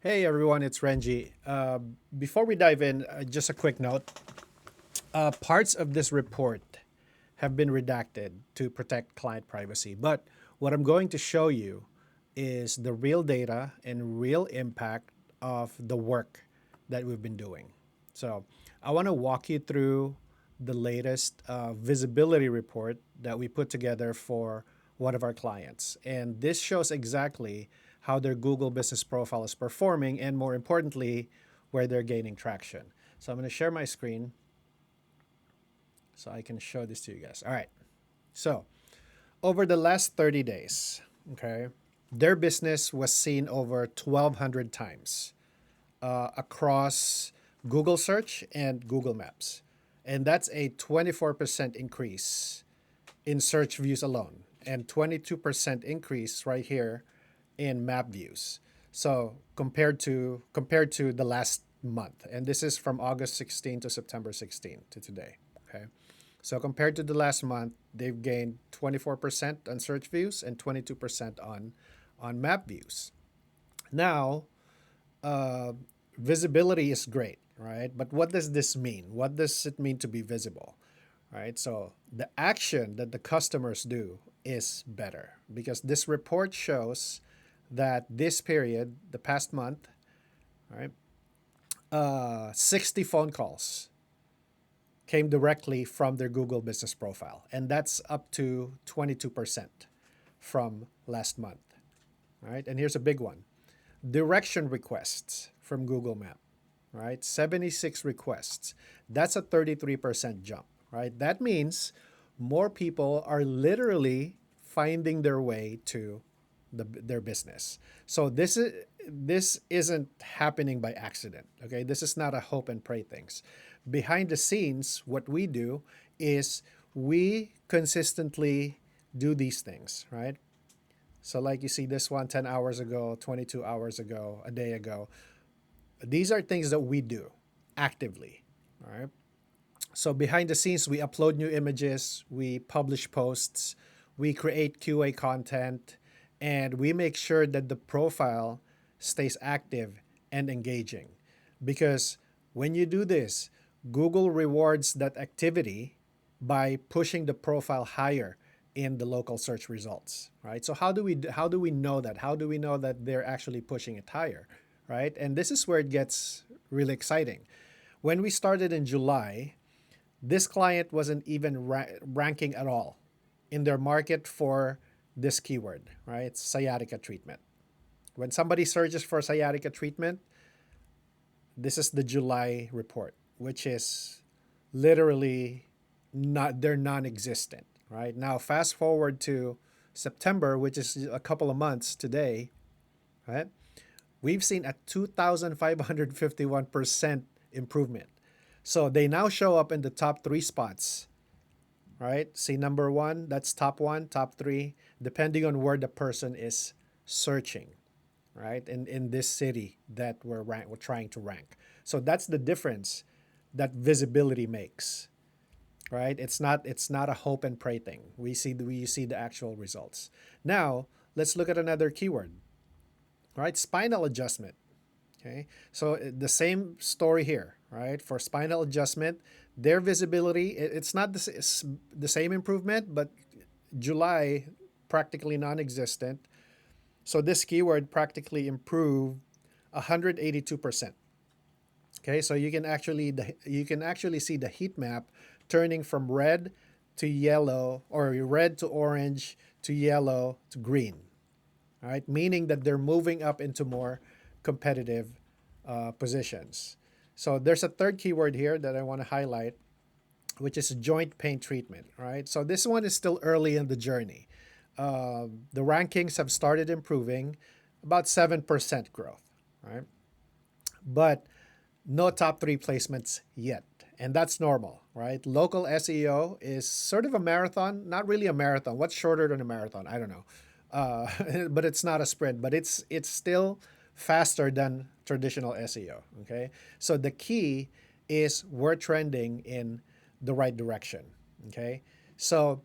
Hey everyone, it's Renji. Before we dive in, just a quick note. Parts of this report have been redacted to protect client privacy, but what I'm going to show you is the real data and real impact of the work that we've been doing. So I want to walk you through the latest visibility report that we put together for one of our clients. And this shows exactly how their Google business profile is performing and, more importantly, where they're gaining traction. So I'm going to share my screen so I can show this to you guys. All right. So over the last 30 days, okay, their business was seen over 1,200 times across Google search and Google Maps. And that's a 24% increase in search views alone and 22% increase right here in map views. So compared to the last month, and this is from August 16 to September 16 to today. Okay. So compared to the last month, they've gained 24% on search views and 22% on map views. Now, uh, visibility is great, right? But what does this mean? What does it mean to be visible, right? So the action that the customers do is better because this report shows that this period, the past month, right, 60 phone calls came directly from their Google business profile, and that's up to 22% from last month, right? And here's a big one: direction requests from Google Map, right? 76 requests. That's a 33% jump, right? That means more people are literally finding their way to their business. So this isn't happening by accident. Okay, this is not a hope and pray things. Behind the scenes, what we do is we consistently do these things, right? So like you see this one 10 hours ago, 22 hours ago, a day ago. These are things that we do actively, all right? So behind the scenes, we upload new images, we publish posts, we create QA content, and we make sure that the profile stays active and engaging. Because when you do this, Google rewards that activity by pushing the profile higher in the local search results, right? So how do we know that? How do we know that they're actually pushing it higher, right? And this is where it gets really exciting. When we started in July, this client wasn't even ranking at all in their market for this keyword, right? Sciatica treatment. When somebody searches for sciatica treatment, this is the July report, which is literally not, they're non-existent, right? Now fast forward to September, which is a couple of months today, right? We've seen a 2,551% improvement. So they now show up in the top three spots, right? See number one, that's top one, top three, depending on where the person is searching, right? In this city that we're trying to rank. So that's the difference that visibility makes, right? It's not a hope and pray thing. We see the actual results. Now let's look at another keyword, right? Spinal adjustment. Okay, so the same story here, right? For spinal adjustment, their visibility, it's not the same improvement, but July practically non-existent. So this keyword practically improved 182%. Okay, so you can actually see the heat map turning from red to yellow, or red to orange to yellow to green. All right, meaning that they're moving up into more competitive positions. So there's a third keyword here that I want to highlight, which is joint pain treatment. Right. So this one is still early in the journey. The rankings have started improving, about 7% growth. Right, but no top three placements yet. And that's normal, right? Local SEO is sort of a marathon, not really a marathon. What's shorter than a marathon? I don't know. But it's not a sprint, but it's still faster than traditional SEO. Okay, so the key is we're trending in the right direction. Okay, so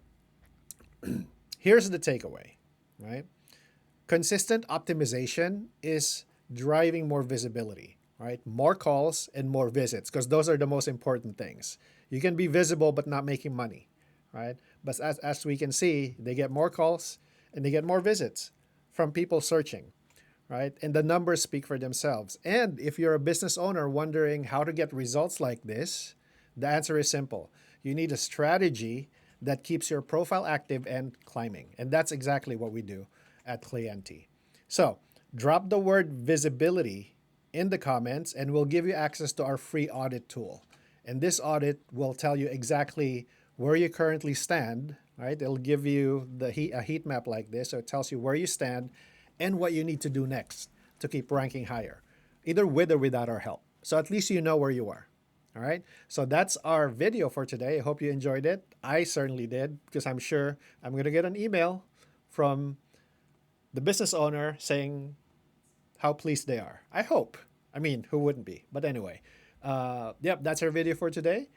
here's the takeaway, right? Consistent optimization is driving more visibility, right? More calls and more visits, because those are the most important things. You can be visible but not making money, right? But as we can see, they get more calls and they get more visits from people searching, right? And the numbers speak for themselves. And if you're a business owner wondering how to get results like this, the answer is simple. You need a strategy that keeps your profile active and climbing. And that's exactly what we do at Clienti. So drop the word visibility in the comments and we'll give you access to our free audit tool. And this audit will tell you exactly where you currently stand, right? It'll give you a heat map like this. So it tells you where you stand and what you need to do next to keep ranking higher, either with or without our help. So at least you know where you are. All right. So that's our video for today. I hope you enjoyed it. I certainly did, because I'm sure I'm going to get an email from the business owner saying how pleased they are. I hope. I mean, who wouldn't be? But anyway, yep, that's our video for today.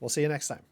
We'll see you next time.